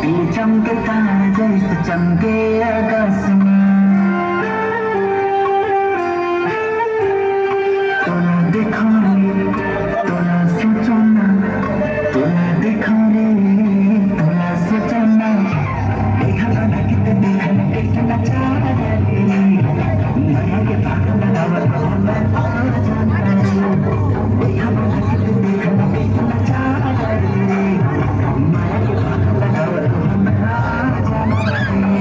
दिल चमकता जैसे चमके आकाश में। तो ना देखो रे, तो ना सोचो ना, तो ना देखो रे, तो ना सोचो ना। देखा ना कितने देखा ना कितना चाह रे, माया के पागल लगावत हो मैं आ जाता हूँ। देखा ना कितने देखा ना कितना चाह रे, माया के पागल लगावत हो मैं आ जाता हूँ।